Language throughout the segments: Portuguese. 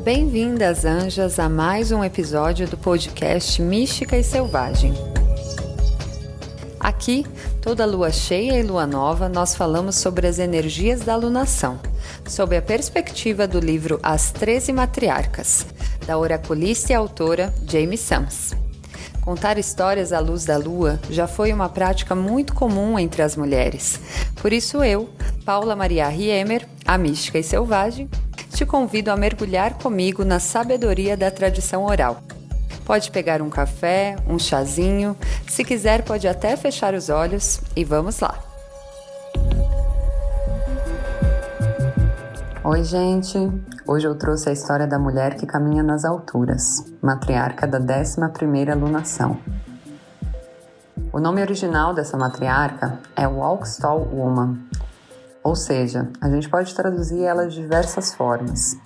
Bem-vindas, anjas, a mais um episódio do podcast Mística e Selvagem. Aqui, toda lua cheia e lua nova, nós falamos sobre as energias da alunação, sob a perspectiva do livro As 13 Matriarcas, da oraculista e autora Jamie Sams. Contar histórias à luz da lua já foi uma prática muito comum entre as mulheres. Por isso eu, Paula Maria Riemer, a mística e selvagem, te convido a mergulhar comigo na sabedoria da tradição oral. Pode pegar um café, um chazinho, se quiser pode até fechar os olhos e vamos lá! Oi, gente! Hoje eu trouxe a história da mulher que caminha nas alturas, matriarca da 11ª lunação. O nome original dessa matriarca é Walks Tall Woman, ou seja, a gente pode traduzir ela de diversas formas,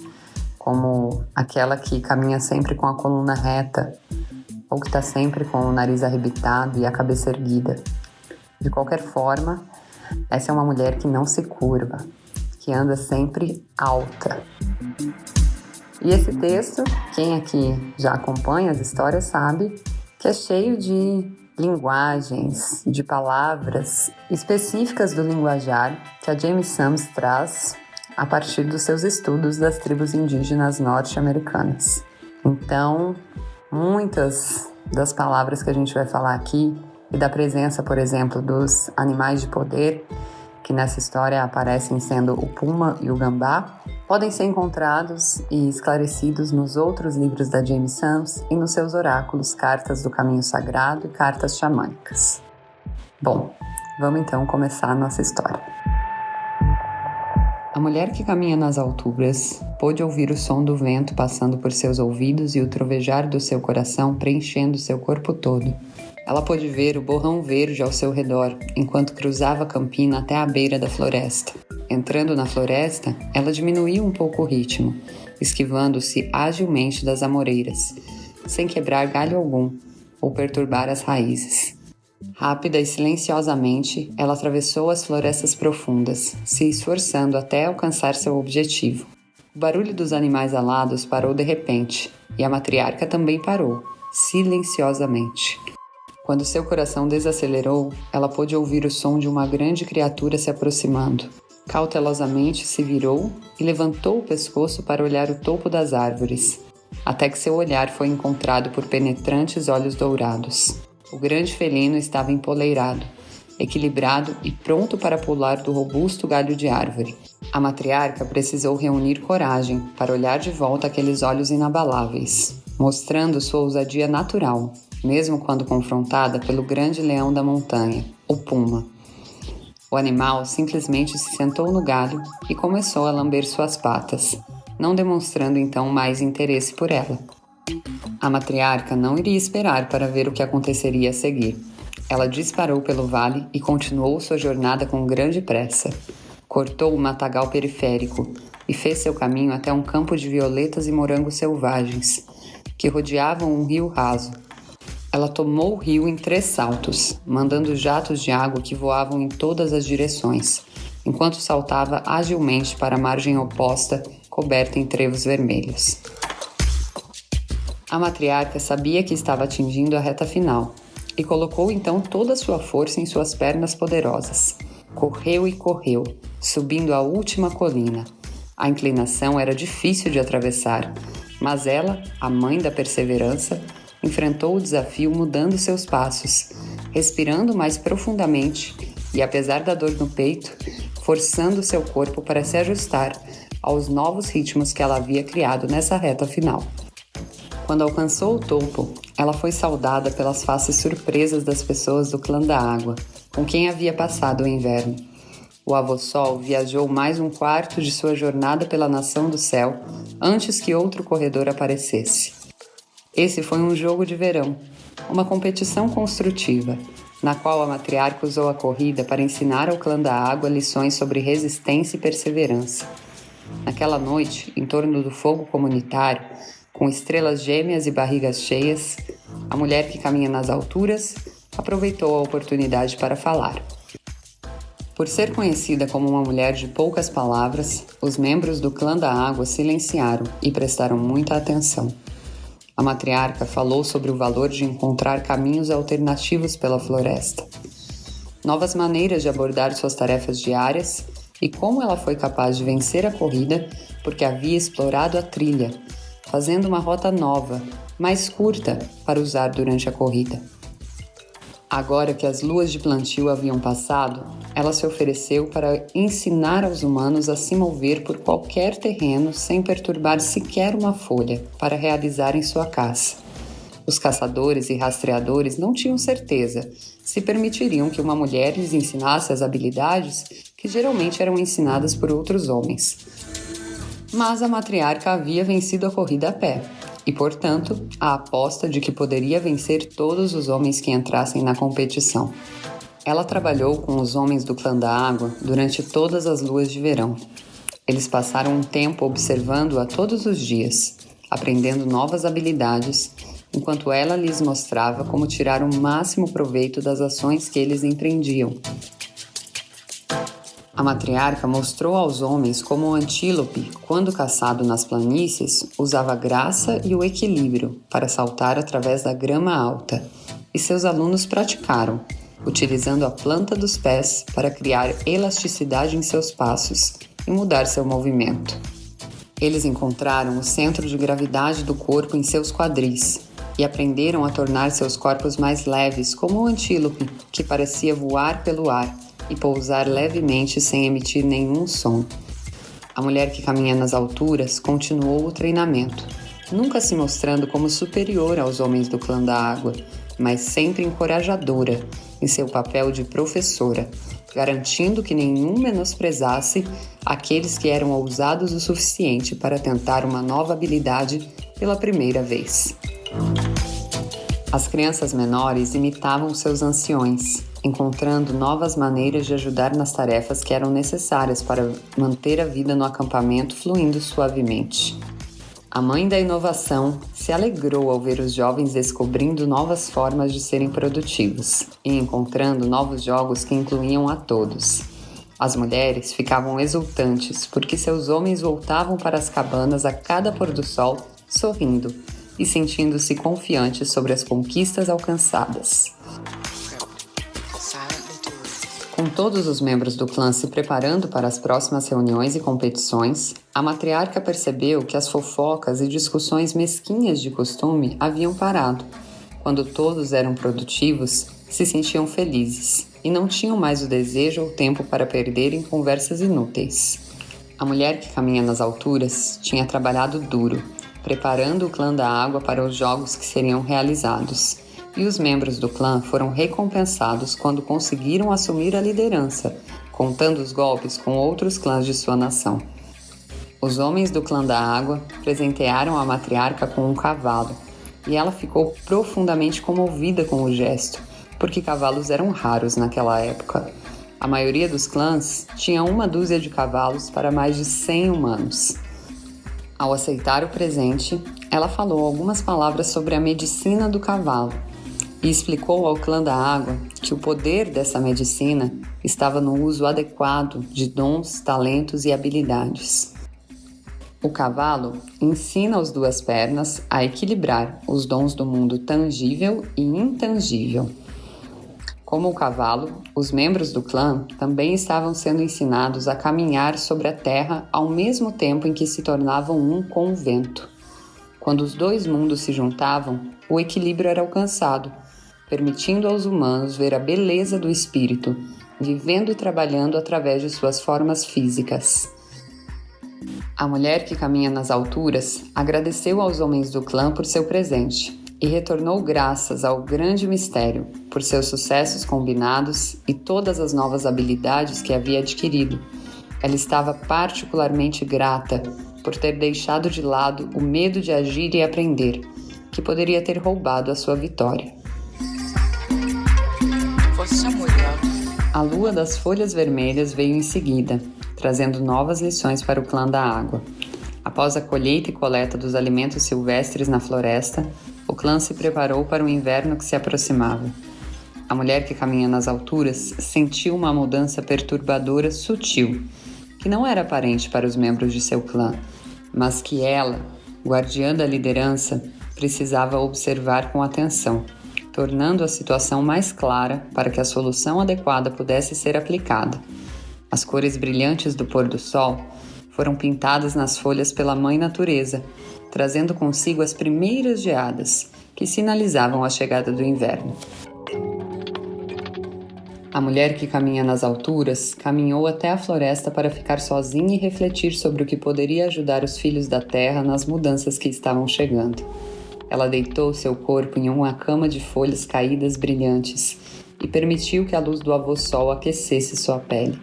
como aquela que caminha sempre com a coluna reta, ou que está sempre com o nariz arrebitado e a cabeça erguida. De qualquer forma, essa é uma mulher que não se curva, que anda sempre alta. E esse texto, quem aqui já acompanha as histórias sabe que é cheio de linguagens, de palavras específicas do linguajar que a Jamie Sams traz a partir dos seus estudos das tribos indígenas norte-americanas. Então, muitas das palavras que a gente vai falar aqui e da presença, por exemplo, dos animais de poder, que nessa história aparecem sendo o puma e o gambá, podem ser encontrados e esclarecidos nos outros livros da Jamie Sams e nos seus oráculos, cartas do caminho sagrado e cartas xamânicas. Bom, vamos então começar a nossa história. A mulher que caminha nas alturas pôde ouvir o som do vento passando por seus ouvidos e o trovejar do seu coração preenchendo seu corpo todo. Ela pôde ver o borrão verde ao seu redor, enquanto cruzava a campina até a beira da floresta. Entrando na floresta, ela diminuiu um pouco o ritmo, esquivando-se agilmente das amoreiras, sem quebrar galho algum ou perturbar as raízes. Rápida e silenciosamente, ela atravessou as florestas profundas, se esforçando até alcançar seu objetivo. O barulho dos animais alados parou de repente, e a matriarca também parou, silenciosamente. Quando seu coração desacelerou, ela pôde ouvir o som de uma grande criatura se aproximando. Cautelosamente se virou e levantou o pescoço para olhar o topo das árvores, até que seu olhar foi encontrado por penetrantes olhos dourados. O grande felino estava empoleirado, equilibrado e pronto para pular do robusto galho de árvore. A matriarca precisou reunir coragem para olhar de volta aqueles olhos inabaláveis, mostrando sua ousadia natural, mesmo quando confrontada pelo grande leão da montanha, o puma. O animal simplesmente se sentou no galho e começou a lamber suas patas, não demonstrando então mais interesse por ela. A matriarca não iria esperar para ver o que aconteceria a seguir. Ela disparou pelo vale e continuou sua jornada com grande pressa. Cortou o matagal periférico e fez seu caminho até um campo de violetas e morangos selvagens, que rodeavam um rio raso. Ela tomou o rio em 3 saltos, mandando jatos de água que voavam em todas as direções, enquanto saltava agilmente para a margem oposta, coberta em trevos vermelhos. A matriarca sabia que estava atingindo a reta final, e colocou então toda a sua força em suas pernas poderosas. Correu e correu, subindo a última colina. A inclinação era difícil de atravessar, mas ela, a mãe da perseverança, enfrentou o desafio mudando seus passos, respirando mais profundamente e, apesar da dor no peito, forçando seu corpo para se ajustar aos novos ritmos que ela havia criado nessa reta final. Quando alcançou o topo, ela foi saudada pelas faces surpresas das pessoas do clã da água, com quem havia passado o inverno. O avô Sol viajou mais um quarto de sua jornada pela nação do céu antes que outro corredor aparecesse. Esse foi um jogo de verão, uma competição construtiva, na qual a matriarca usou a corrida para ensinar ao clã da água lições sobre resistência e perseverança. Naquela noite, em torno do fogo comunitário, com estrelas gêmeas e barrigas cheias, a mulher que caminha nas alturas aproveitou a oportunidade para falar. Por ser conhecida como uma mulher de poucas palavras, os membros do clã da água silenciaram e prestaram muita atenção. A matriarca falou sobre o valor de encontrar caminhos alternativos pela floresta, novas maneiras de abordar suas tarefas diárias e como ela foi capaz de vencer a corrida porque havia explorado a trilha, fazendo uma rota nova, mais curta, para usar durante a corrida. Agora que as luas de plantio haviam passado, ela se ofereceu para ensinar aos humanos a se mover por qualquer terreno sem perturbar sequer uma folha para realizarem sua caça. Os caçadores e rastreadores não tinham certeza se permitiriam que uma mulher lhes ensinasse as habilidades que geralmente eram ensinadas por outros homens. Mas a matriarca havia vencido a corrida a pé, e, portanto, a aposta de que poderia vencer todos os homens que entrassem na competição. Ela trabalhou com os homens do clã da água durante todas as luas de verão. Eles passaram um tempo observando-a todos os dias, aprendendo novas habilidades, enquanto ela lhes mostrava como tirar o máximo proveito das ações que eles empreendiam. A matriarca mostrou aos homens como o antílope, quando caçado nas planícies, usava a graça e o equilíbrio para saltar através da grama alta, e seus alunos praticaram, utilizando a planta dos pés para criar elasticidade em seus passos e mudar seu movimento. Eles encontraram o centro de gravidade do corpo em seus quadris e aprenderam a tornar seus corpos mais leves, como o antílope, que parecia voar pelo ar e pousar levemente sem emitir nenhum som. A mulher que caminha nas alturas continuou o treinamento, nunca se mostrando como superior aos homens do clã da água, mas sempre encorajadora em seu papel de professora, garantindo que nenhum menosprezasse aqueles que eram ousados o suficiente para tentar uma nova habilidade pela primeira vez. As crianças menores imitavam seus anciões, encontrando novas maneiras de ajudar nas tarefas que eram necessárias para manter a vida no acampamento fluindo suavemente. A mãe da inovação se alegrou ao ver os jovens descobrindo novas formas de serem produtivos e encontrando novos jogos que incluíam a todos. As mulheres ficavam exultantes porque seus homens voltavam para as cabanas a cada pôr do sol, sorrindo e sentindo-se confiantes sobre as conquistas alcançadas. Com todos os membros do clã se preparando para as próximas reuniões e competições, a matriarca percebeu que as fofocas e discussões mesquinhas de costume haviam parado. Quando todos eram produtivos, se sentiam felizes e não tinham mais o desejo ou tempo para perder em conversas inúteis. A mulher que caminha nas alturas tinha trabalhado duro, preparando o clã da água para os jogos que seriam realizados. E os membros do clã foram recompensados quando conseguiram assumir a liderança, contando os golpes com outros clãs de sua nação. Os homens do clã da água presentearam a matriarca com um cavalo, e ela ficou profundamente comovida com o gesto, porque cavalos eram raros naquela época. A maioria dos clãs tinha 1 dúzia de cavalos para mais de 100 humanos. Ao aceitar o presente, ela falou algumas palavras sobre a medicina do cavalo, e explicou ao clã da água que o poder dessa medicina estava no uso adequado de dons, talentos e habilidades. O cavalo ensina as 2 pernas a equilibrar os dons do mundo tangível e intangível. Como o cavalo, os membros do clã também estavam sendo ensinados a caminhar sobre a terra ao mesmo tempo em que se tornavam um com o vento. Quando os 2 mundos se juntavam, o equilíbrio era alcançado, permitindo aos humanos ver a beleza do espírito, vivendo e trabalhando através de suas formas físicas. A mulher que caminha nas alturas agradeceu aos homens do clã por seu presente e retornou graças ao grande mistério, por seus sucessos combinados e todas as novas habilidades que havia adquirido. Ela estava particularmente grata por ter deixado de lado o medo de agir e aprender, que poderia ter roubado a sua vitória. A lua das folhas vermelhas veio em seguida, trazendo novas lições para o clã da água. Após a colheita e coleta dos alimentos silvestres na floresta, o clã se preparou para o inverno que se aproximava. A mulher que caminha nas alturas sentiu uma mudança perturbadora sutil, que não era aparente para os membros de seu clã, mas que ela, guardiã da liderança, precisava observar com atenção, tornando a situação mais clara para que a solução adequada pudesse ser aplicada. As cores brilhantes do pôr do sol foram pintadas nas folhas pela Mãe Natureza, trazendo consigo as primeiras geadas, que sinalizavam a chegada do inverno. A mulher que caminha nas alturas caminhou até a floresta para ficar sozinha e refletir sobre o que poderia ajudar os filhos da terra nas mudanças que estavam chegando. Ela deitou seu corpo em uma cama de folhas caídas brilhantes e permitiu que a luz do avô sol aquecesse sua pele.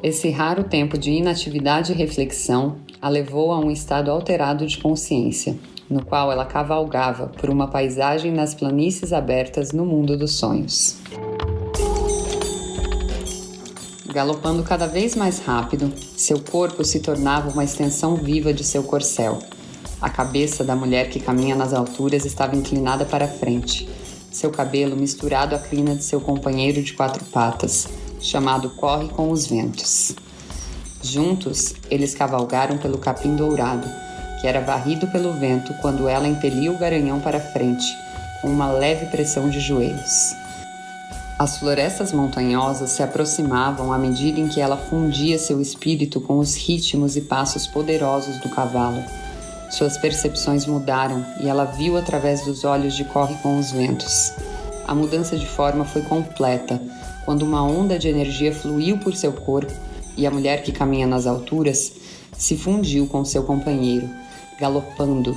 Esse raro tempo de inatividade e reflexão a levou a um estado alterado de consciência, no qual ela cavalgava por uma paisagem nas planícies abertas no mundo dos sonhos. Galopando cada vez mais rápido, seu corpo se tornava uma extensão viva de seu corcel. A cabeça da mulher que caminha nas alturas estava inclinada para a frente, seu cabelo misturado à crina de seu companheiro de 4 patas, chamado Corre com os Ventos. Juntos, eles cavalgaram pelo capim dourado, que era varrido pelo vento quando ela impelia o garanhão para frente, com uma leve pressão de joelhos. As florestas montanhosas se aproximavam à medida em que ela fundia seu espírito com os ritmos e passos poderosos do cavalo. Suas percepções mudaram e ela viu através dos olhos de Corre com os Ventos. A mudança de forma foi completa, quando uma onda de energia fluiu por seu corpo e a mulher que caminha nas alturas se fundiu com seu companheiro, galopando,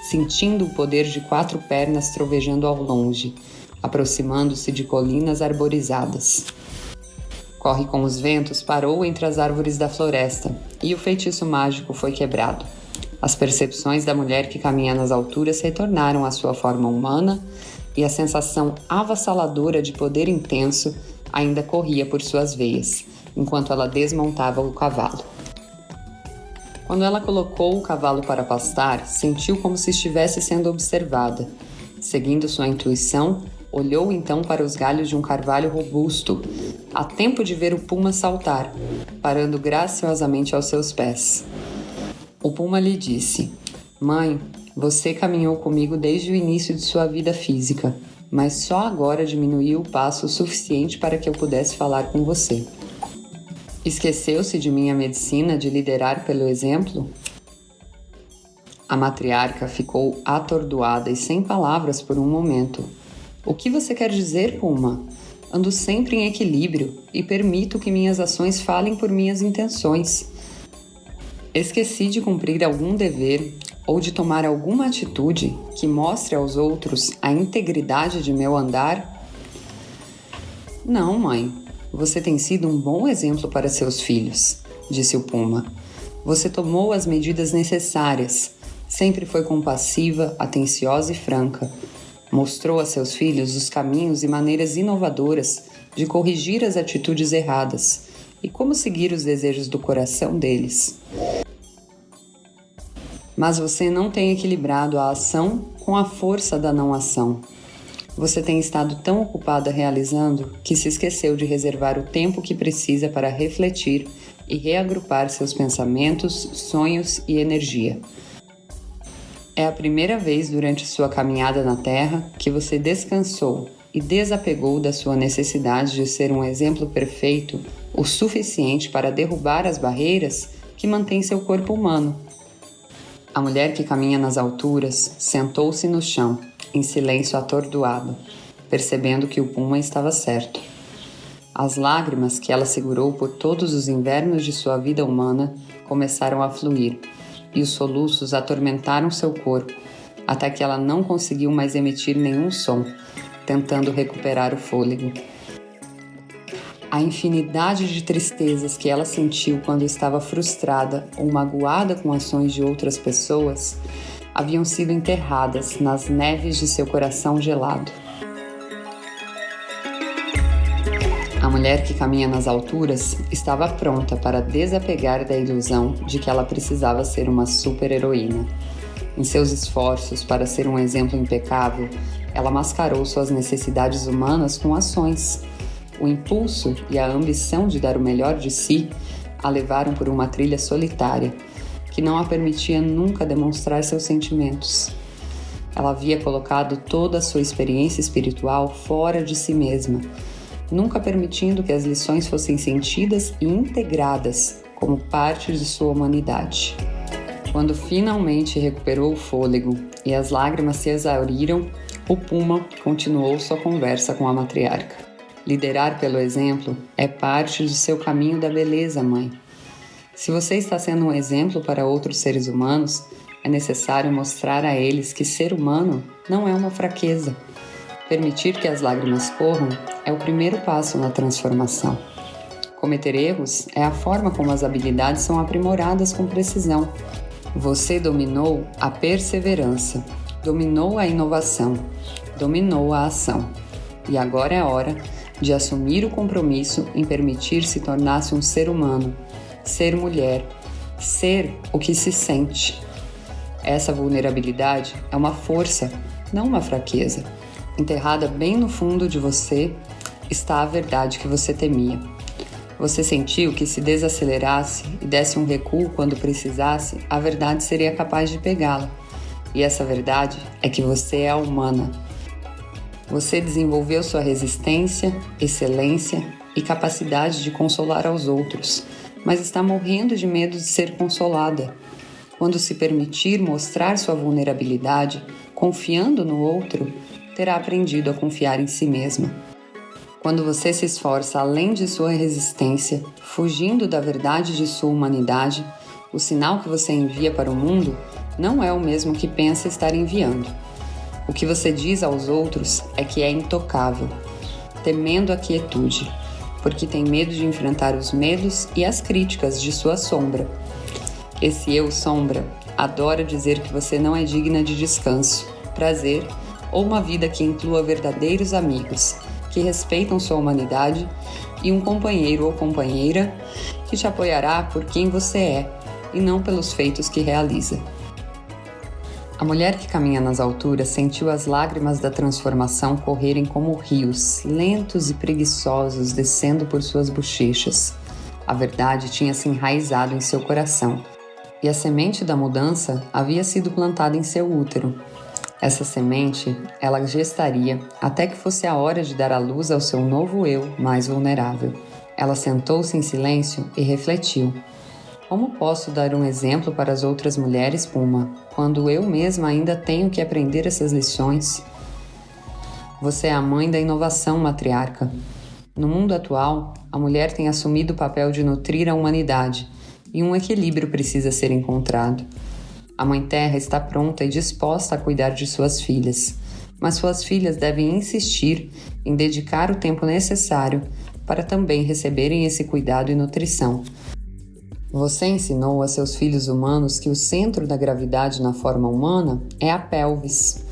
sentindo o poder de 4 pernas trovejando ao longe, aproximando-se de colinas arborizadas. Corre com os Ventos parou entre as árvores da floresta e o feitiço mágico foi quebrado. As percepções da mulher que caminha nas alturas retornaram à sua forma humana e a sensação avassaladora de poder intenso ainda corria por suas veias, enquanto ela desmontava o cavalo. Quando ela colocou o cavalo para pastar, sentiu como se estivesse sendo observada. Seguindo sua intuição, olhou então para os galhos de um carvalho robusto, a tempo de ver o puma saltar, parando graciosamente aos seus pés. O puma lhe disse: "Mãe, você caminhou comigo desde o início de sua vida física, mas só agora diminuiu o passo o suficiente para que eu pudesse falar com você. Esqueceu-se de minha medicina de liderar pelo exemplo?" A matriarca ficou atordoada e sem palavras por um momento. "O que você quer dizer, Puma? Ando sempre em equilíbrio e permito que minhas ações falem por minhas intenções. Esqueci de cumprir algum dever ou de tomar alguma atitude que mostre aos outros a integridade de meu andar?" "Não, mãe. Você tem sido um bom exemplo para seus filhos", disse o Puma. "Você tomou as medidas necessárias, sempre foi compassiva, atenciosa e franca. Mostrou a seus filhos os caminhos e maneiras inovadoras de corrigir as atitudes erradas e como seguir os desejos do coração deles. Mas você não tem equilibrado a ação com a força da não ação. Você tem estado tão ocupada realizando que se esqueceu de reservar o tempo que precisa para refletir e reagrupar seus pensamentos, sonhos e energia. É a primeira vez durante sua caminhada na Terra que você descansou e desapegou da sua necessidade de ser um exemplo perfeito o suficiente para derrubar as barreiras que mantêm seu corpo humano." A mulher que caminha nas alturas sentou-se no chão, em silêncio atordoado, percebendo que o Puma estava certo. As lágrimas que ela segurou por todos os invernos de sua vida humana começaram a fluir, e os soluços atormentaram seu corpo, até que ela não conseguiu mais emitir nenhum som, tentando recuperar o fôlego. A infinidade de tristezas que ela sentiu quando estava frustrada ou magoada com ações de outras pessoas haviam sido enterradas nas neves de seu coração gelado. A mulher que caminha nas alturas estava pronta para desapegar da ilusão de que ela precisava ser uma super-heroína. Em seus esforços para ser um exemplo impecável, Ela mascarou suas necessidades humanas com ações. O impulso e a ambição de dar o melhor de si a levaram por uma trilha solitária, que não a permitia nunca demonstrar seus sentimentos. Ela havia colocado toda a sua experiência espiritual fora de si mesma, nunca permitindo que as lições fossem sentidas e integradas como parte de sua humanidade. Quando finalmente recuperou o fôlego e as lágrimas se exauriram, o Puma continuou sua conversa com a matriarca. Liderar pelo exemplo é parte do seu caminho da beleza, mãe. Se você está sendo um exemplo para outros seres humanos, é necessário mostrar a eles que ser humano não é uma fraqueza. Permitir que as lágrimas corram é o primeiro passo na transformação. Cometer erros é a forma como as habilidades são aprimoradas com precisão. Você dominou a perseverança, dominou a inovação, dominou a ação. E agora é hora de assumir o compromisso em permitir-se tornar-se um ser humano, ser mulher, ser o que se sente. Essa vulnerabilidade é uma força, não uma fraqueza. Enterrada bem no fundo de você está a verdade que você temia. Você sentiu que se desacelerasse e desse um recuo quando precisasse, a verdade seria capaz de pegá-la. E essa verdade é que você é humana. Você desenvolveu sua resistência, excelência e capacidade de consolar aos outros, mas está morrendo de medo de ser consolada. Quando se permitir mostrar sua vulnerabilidade, confiando no outro, terá aprendido a confiar em si mesma. Quando você se esforça além de sua resistência, fugindo da verdade de sua humanidade, o sinal que você envia para o mundo não é o mesmo que pensa estar enviando. O que você diz aos outros é que é intocável, temendo a quietude, porque tem medo de enfrentar os medos e as críticas de sua sombra. Esse eu sombra adora dizer que você não é digna de descanso, prazer ou uma vida que inclua verdadeiros amigos, que respeitam sua humanidade e um companheiro ou companheira que te apoiará por quem você é e não pelos feitos que realiza. A mulher que caminha nas alturas sentiu as lágrimas da transformação correrem como rios, lentos e preguiçosos descendo por suas bochechas. A verdade tinha se enraizado em seu coração, e a semente da mudança havia sido plantada em seu útero. Essa semente, ela gestaria até que fosse a hora de dar à luz ao seu novo eu mais vulnerável. Ela sentou-se em silêncio e refletiu. Como posso dar um exemplo para as outras mulheres, Puma, quando eu mesma ainda tenho que aprender essas lições? Você é a mãe da inovação, matriarca. No mundo atual, a mulher tem assumido o papel de nutrir a humanidade, e um equilíbrio precisa ser encontrado. A Mãe Terra está pronta e disposta a cuidar de suas filhas, mas suas filhas devem insistir em dedicar o tempo necessário para também receberem esse cuidado e nutrição. Você ensinou a seus filhos humanos que o centro da gravidade na forma humana é a pelvis.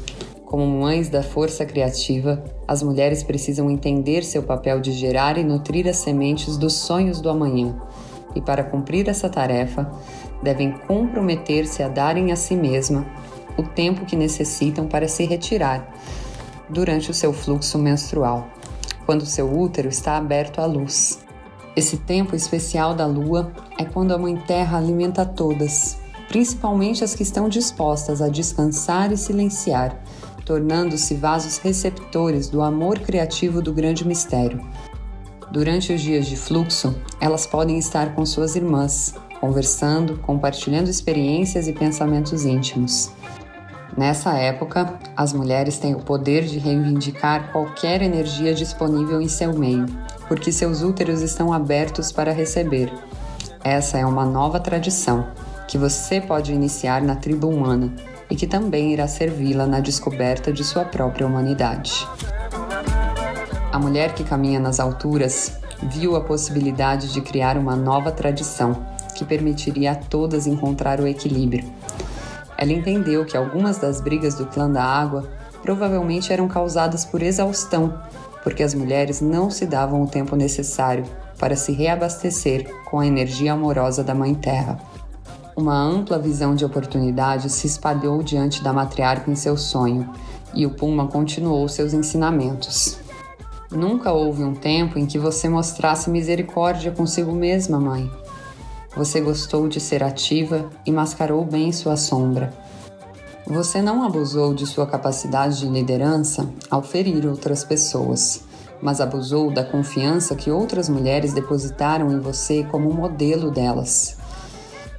Como mães da força criativa, as mulheres precisam entender seu papel de gerar e nutrir as sementes dos sonhos do amanhã. E para cumprir essa tarefa, devem comprometer-se a darem a si mesma o tempo que necessitam para se retirar durante o seu fluxo menstrual, quando o seu útero está aberto à luz. Esse tempo especial da lua é quando a Mãe Terra alimenta todas, principalmente as que estão dispostas a descansar e silenciar, tornando-se vasos receptores do amor criativo do grande mistério. Durante os dias de fluxo, elas podem estar com suas irmãs, conversando, compartilhando experiências e pensamentos íntimos. Nessa época, as mulheres têm o poder de reivindicar qualquer energia disponível em seu meio, porque seus úteros estão abertos para receber. Essa é uma nova tradição que você pode iniciar na tribo humana e que também irá servi-la na descoberta de sua própria humanidade. A mulher que caminha nas alturas viu a possibilidade de criar uma nova tradição que permitiria a todas encontrar o equilíbrio. Ela entendeu que algumas das brigas do clã da água provavelmente eram causadas por exaustão, porque as mulheres não se davam o tempo necessário para se reabastecer com a energia amorosa da Mãe Terra. Uma ampla visão de oportunidade se espalhou diante da matriarca em seu sonho, E o Puma continuou seus ensinamentos. Nunca houve um tempo em que você mostrasse misericórdia consigo mesma, mãe. Você gostou de ser ativa e mascarou bem sua sombra. Você não abusou de sua capacidade de liderança ao ferir outras pessoas, mas abusou da confiança que outras mulheres depositaram em você como modelo delas.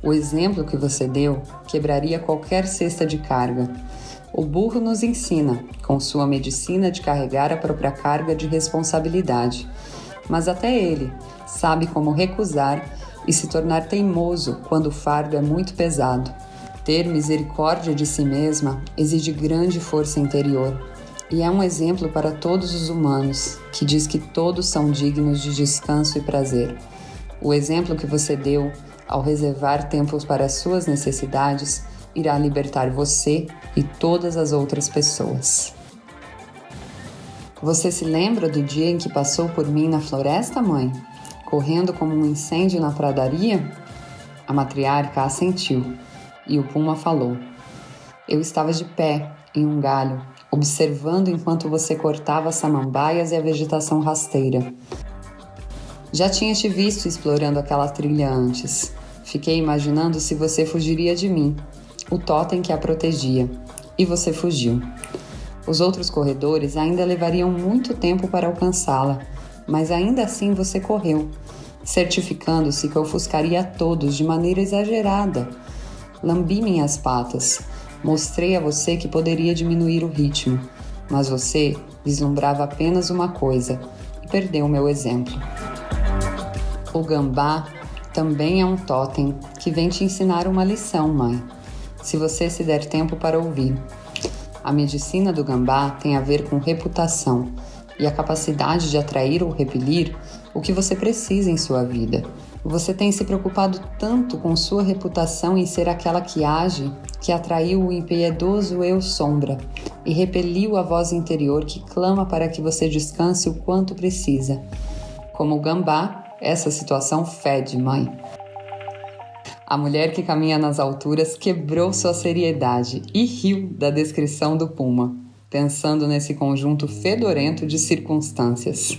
O exemplo que você deu quebraria qualquer cesta de carga. O burro nos ensina, com sua medicina de carregar a própria carga de responsabilidade. Mas até ele sabe como recusar e se tornar teimoso quando o fardo é muito pesado. Ter misericórdia de si mesma exige grande força interior. E é um exemplo para todos os humanos, que diz que todos são dignos de descanso e prazer. O exemplo que você deu, ao reservar tempos para as suas necessidades, irá libertar você e todas as outras pessoas. Você se lembra do dia em que passou por mim na floresta, mãe? Correndo como um incêndio na pradaria? A matriarca assentiu, e o Puma falou: Eu estava de pé, em um galho, observando enquanto você cortava as samambaias e a vegetação rasteira. Já tinha te visto explorando aquela trilha antes. Fiquei imaginando se você fugiria de mim, o totem que a protegia, e você fugiu. Os outros corredores ainda levariam muito tempo para alcançá-la, mas ainda assim você correu, certificando-se que ofuscaria a todos de maneira exagerada. Lambi minhas patas, mostrei a você que poderia diminuir o ritmo, mas você vislumbrava apenas uma coisa e perdeu meu exemplo. O gambá também é um totem que vem te ensinar uma lição, mãe, se você se der tempo para ouvir. A medicina do gambá tem a ver com reputação e a capacidade de atrair ou repelir o que você precisa em sua vida. Você tem se preocupado tanto com sua reputação em ser aquela que age, que atraiu o impiedoso eu sombra e repeliu a voz interior que clama para que você descanse o quanto precisa. Como o gambá, essa situação fede, mãe. A mulher que caminha nas alturas quebrou sua seriedade e riu da descrição do Puma, pensando nesse conjunto fedorento de circunstâncias.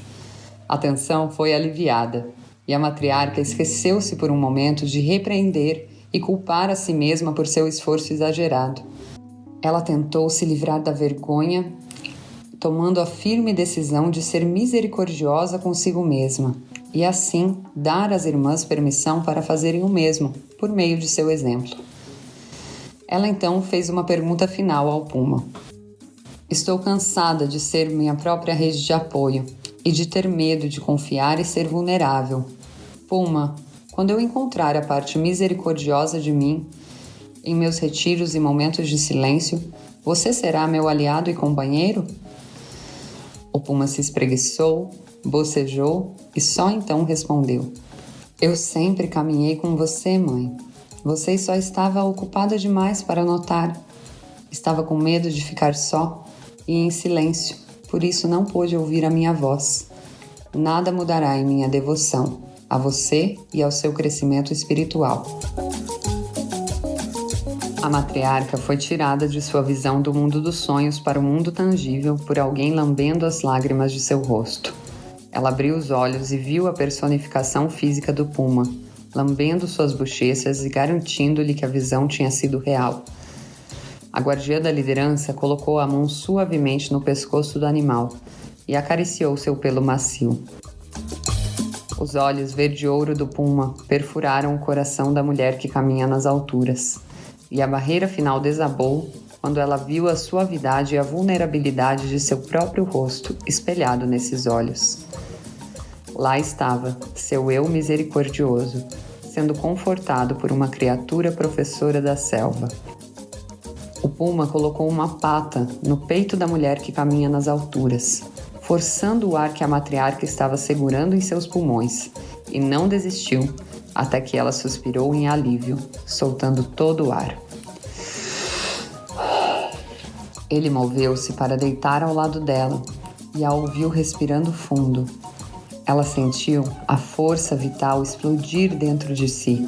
A tensão foi aliviada e a matriarca esqueceu-se por um momento de repreender e culpar a si mesma por seu esforço exagerado. Ela tentou se livrar da vergonha, tomando a firme decisão de ser misericordiosa consigo mesma e assim dar às irmãs permissão para fazerem o mesmo, por meio de seu exemplo. Ela então fez uma pergunta final ao Puma. Estou cansada de ser minha própria rede de apoio e de ter medo de confiar e ser vulnerável. Puma, quando eu encontrar a parte misericordiosa de mim, em meus retiros e momentos de silêncio, você será meu aliado e companheiro? O Puma se espreguiçou, bocejou e só então respondeu: Eu sempre caminhei com você, mãe. Você só estava ocupada demais para notar. Estava com medo de ficar só e em silêncio, por isso não pôde ouvir a minha voz. Nada mudará em minha devoção a você e ao seu crescimento espiritual. A matriarca foi tirada de sua visão do mundo dos sonhos para o mundo tangível por alguém lambendo as lágrimas de seu rosto. Ela abriu os olhos e viu a personificação física do Puma, lambendo suas bochechas e garantindo-lhe que a visão tinha sido real. A guardiã da liderança colocou a mão suavemente no pescoço do animal e acariciou seu pelo macio. Os olhos verde-ouro do Puma perfuraram o coração da mulher que caminha nas alturas, e a barreira final desabou quando ela viu a suavidade e a vulnerabilidade de seu próprio rosto espelhado nesses olhos. Lá estava, seu eu misericordioso, sendo confortado por uma criatura professora da selva. O Puma colocou uma pata no peito da mulher que caminha nas alturas, forçando o ar que a matriarca estava segurando em seus pulmões, e não desistiu até que ela suspirou em alívio, soltando todo o ar. Ele moveu-se para deitar ao lado dela e a ouviu respirando fundo. Ela sentiu a força vital explodir dentro de si,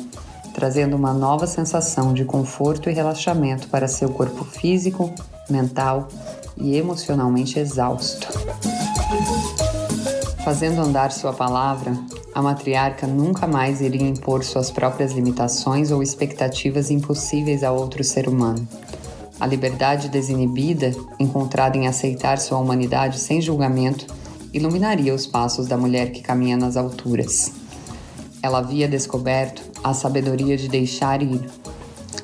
trazendo uma nova sensação de conforto e relaxamento para seu corpo físico, mental e emocionalmente exausto. Fazendo andar sua palavra, a matriarca nunca mais iria impor suas próprias limitações ou expectativas impossíveis a outro ser humano. A liberdade desinibida, encontrada em aceitar sua humanidade sem julgamento, iluminaria os passos da mulher que caminha nas alturas. Ela havia descoberto a sabedoria de deixar ir.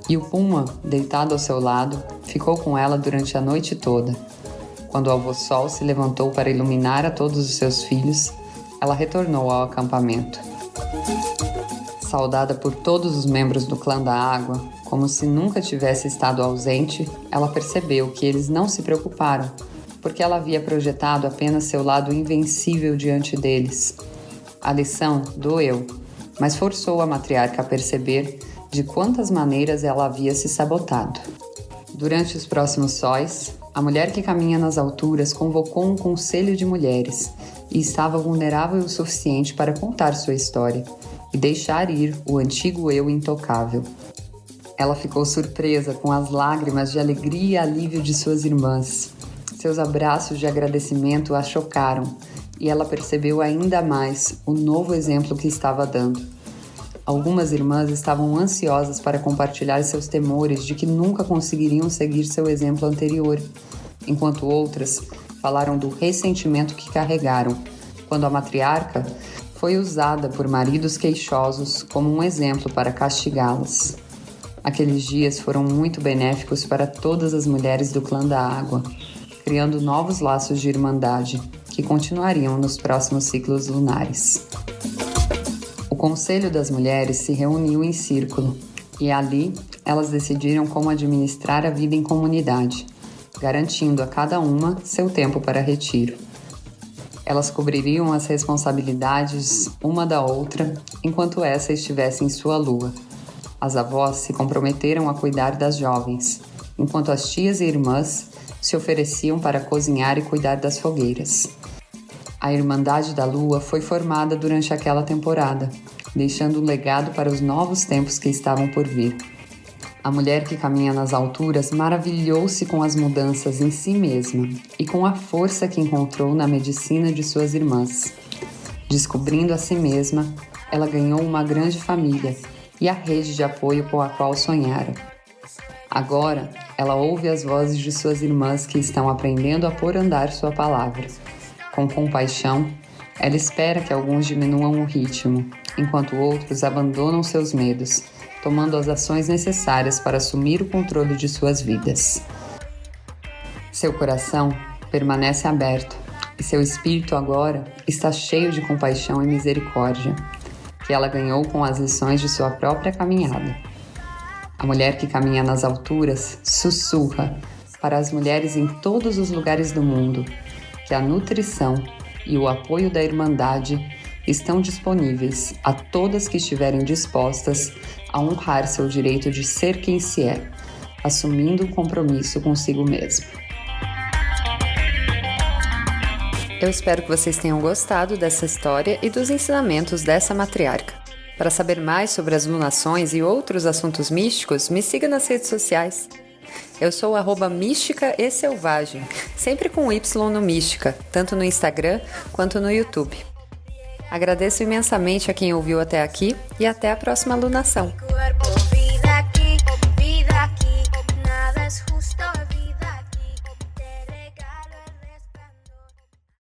E o puma, deitado ao seu lado, ficou com ela durante a noite toda. Quando o alvoçol se levantou para iluminar a todos os seus filhos, ela retornou ao acampamento. Saudada por todos os membros do clã da água, como se nunca tivesse estado ausente, ela percebeu que eles não se preocuparam, porque ela havia projetado apenas seu lado invencível diante deles. A lição doeu, mas forçou a matriarca a perceber de quantas maneiras ela havia se sabotado. Durante os próximos sóis, a mulher que caminha nas alturas convocou um conselho de mulheres e estava vulnerável o suficiente para contar sua história e deixar ir o antigo eu intocável. Ela ficou surpresa com as lágrimas de alegria e alívio de suas irmãs. Seus abraços de agradecimento a chocaram e ela percebeu ainda mais o novo exemplo que estava dando. Algumas irmãs estavam ansiosas para compartilhar seus temores de que nunca conseguiriam seguir seu exemplo anterior, enquanto outras falaram do ressentimento que carregaram quando a matriarca foi usada por maridos queixosos como um exemplo para castigá-las. Aqueles dias foram muito benéficos para todas as mulheres do clã da água, criando novos laços de irmandade que continuariam nos próximos ciclos lunares. O Conselho das Mulheres se reuniu em círculo e ali elas decidiram como administrar a vida em comunidade, garantindo a cada uma seu tempo para retiro. Elas cobririam as responsabilidades uma da outra enquanto essa estivesse em sua lua. As avós se comprometeram a cuidar das jovens, enquanto as tias e irmãs se ofereciam para cozinhar e cuidar das fogueiras. A Irmandade da Lua foi formada durante aquela temporada, deixando um legado para os novos tempos que estavam por vir. A mulher que caminha nas alturas maravilhou-se com as mudanças em si mesma e com a força que encontrou na medicina de suas irmãs. Descobrindo a si mesma, ela ganhou uma grande família e a rede de apoio com a qual sonhara. Agora, ela ouve as vozes de suas irmãs que estão aprendendo a pôr andar sua palavra. Com compaixão, ela espera que alguns diminuam o ritmo, enquanto outros abandonam seus medos, tomando as ações necessárias para assumir o controle de suas vidas. Seu coração permanece aberto e seu espírito agora está cheio de compaixão e misericórdia, que ela ganhou com as lições de sua própria caminhada. A mulher que caminha nas alturas sussurra para as mulheres em todos os lugares do mundo que a nutrição e o apoio da Irmandade estão disponíveis a todas que estiverem dispostas a honrar seu direito de ser quem se é, assumindo um compromisso consigo mesmo. Eu espero que vocês tenham gostado dessa história e dos ensinamentos dessa matriarca. Para saber mais sobre as lunações e outros assuntos místicos, me siga nas redes sociais. Eu sou @mística e selvagem, sempre com Y no mística, tanto no Instagram quanto no YouTube. Agradeço imensamente a quem ouviu até aqui e até a próxima lunação.